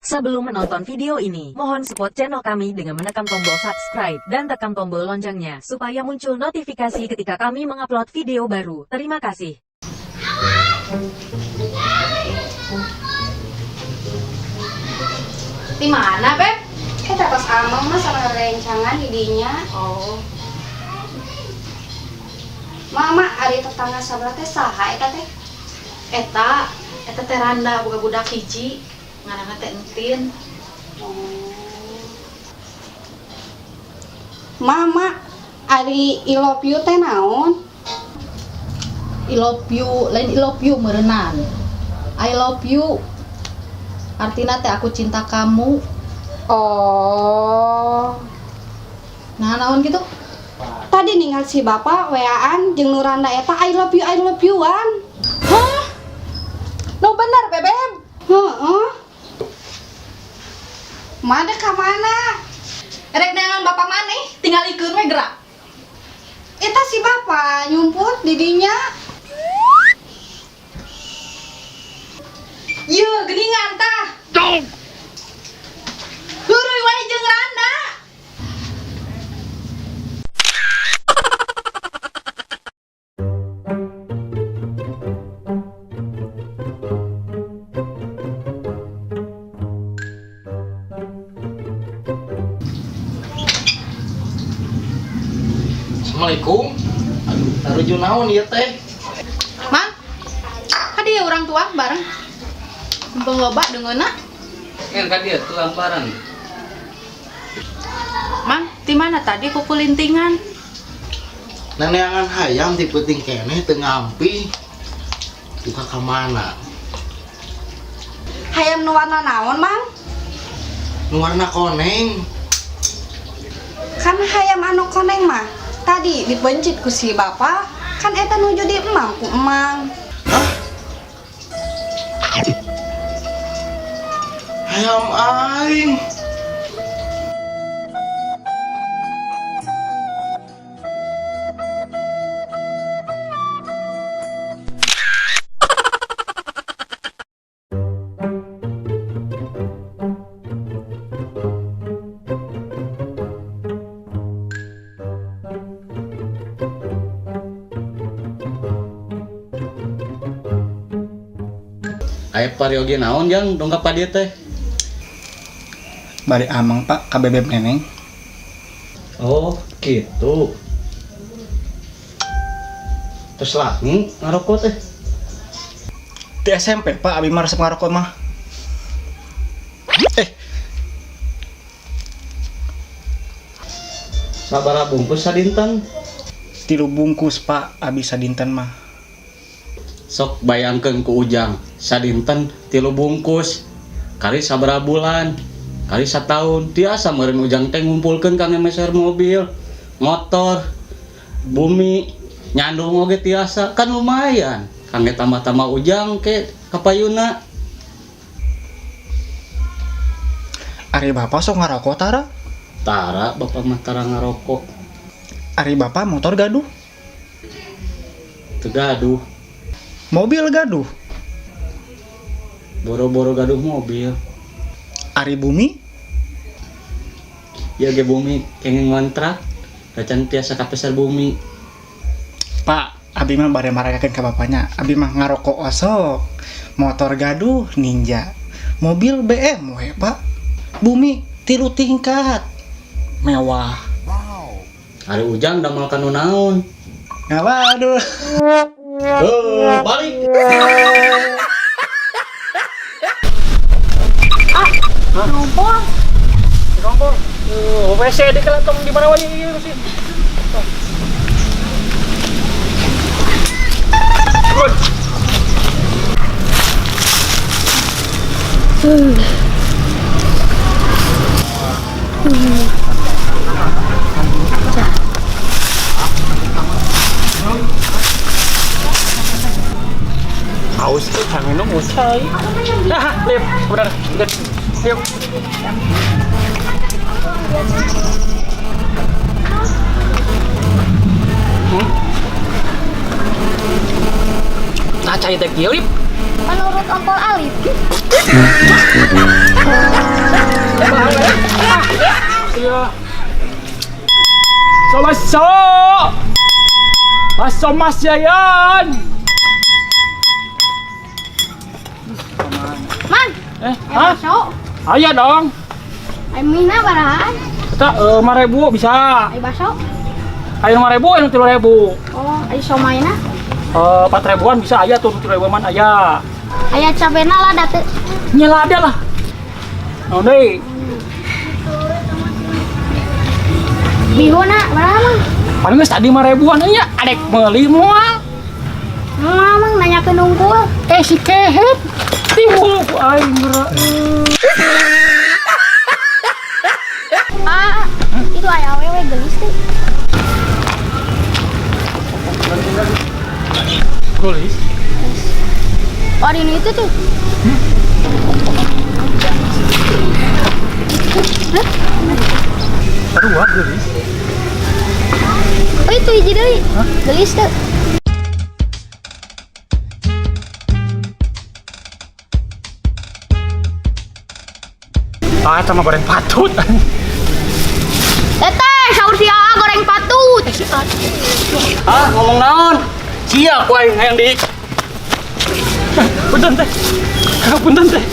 Sebelum menonton video ini, mohon support channel kami dengan menekan tombol subscribe dan tekan tombol loncengnya supaya muncul notifikasi ketika kami mengupload video baru. Terima kasih. Di mana, Beb? Kita pas amang mah sama rencangan didinya. Oh, Mama, ari tetangga sabelah teh saha eta teh? eta teh Randa boga budak hiji, ngaranna teh Entin. Mama, ari I love you teh naon? I love you, lain I love you meureunnan. I love you. Artina teh aku cinta kamu. Oh. Nah, naon gitu? Tadi ningal si bapak weaan jeung Nuranda eta I love you-an. Hah? No bener, Bebem. Heeh. Mana ka mana? Erek neangan bapak maneh, tinggal ikeun we gerak. Eta si bapak nyumput didinya. Ieu geuningan tah. Heureui wae jeung Randa. Assalamualaikum. Aduh, taruh naon ieu teh? Mang, hadiah orang tua bareng. Mumpung loba deungeunna. Kan ka dieu tuh lamparan. Mang, di mana tadi kukulintingan? Neneangan hayam ti peuting keneh teu ngampi. Buka ka mana? Hayam nu warna naon, Mang? Nu warna koneng. Kan hayam anu koneng mah tadi dipencit ku si bapak, kan eta nuju di emang ku emang. Hah? Hayam aing. Aya parioge naon jang dongkap ka dieu teh? Bari amang pak ka bebeb neneng. Oh, gitu. Terus lagi ngarokok teh. Di SMP pak abi mah resep ngarokok mah. Sabaraha bungkus sadinten? 3 bungkus pak abi sadinten mah. Sok bayangkeun ku Ujang, sadinten 3 bungkus. Kali sabaraha bulan? Kali satahun. Tiasa meureun Ujang teh ngumpulkeun kangge meser mobil, motor, bumi, nyandung oge tiasa. Kan lumayan. Kangge tambah-tambah Ujang ke kapayuna. Ari bapak sok ngarokok tara. Tara bapak mah tara ngarokok. Ari bapak motor gaduh. Teu gaduh. Mobil gaduh. Boro-boro gaduh mobil. Ari bumi. Ya ge bumi kenging ngontrak. Dacan tiasa kapeser bumi. Pak, abi mah bare maragakeun ka bapaknya. Abi mah ngarokok osok. Motor gaduh Ninja. Mobil BMW, Pak. Bumi 3 tingkat. Mewah. Ari Ujang damel ka nu naon? Waduh. Balik. Ngompol. Kompor. WC di kelantong di mana wae ieu sih? Haus tuh minum usai. Nah, lip, benar. Lip. Nah, cai teh kieu, Lip. Menurut Ompol Alif. masuk. Masuk Mas Yayan. Man, Hah? masuk. Ayo dong. Ay mina barahan. Kita 5.000 bisa. Ay basok. Ayo 5.000, ayo 3.000. Oh, ay somay na. 4.000-an bisa aya tuh 7.000 man aya. Aya cabena lah datu. Nyala ada lah. Nah, deh. Bihuna baraha mang? Paling geus tadi 5.000-an nya adek meuli moal. Mang nanya ke nungkul. Si kehet timbul ku aing geura. Itu aya awewe gelis tuh. Gelis. Oh, ini itu tuh. Kedua gelis. Oh, itu hiji deui. Gelis tuh. Sama goreng patut. Teteh, saur sia goreng patut. Ngomong naon? Sia ku aing hayang di. Punten teh. Punten teh.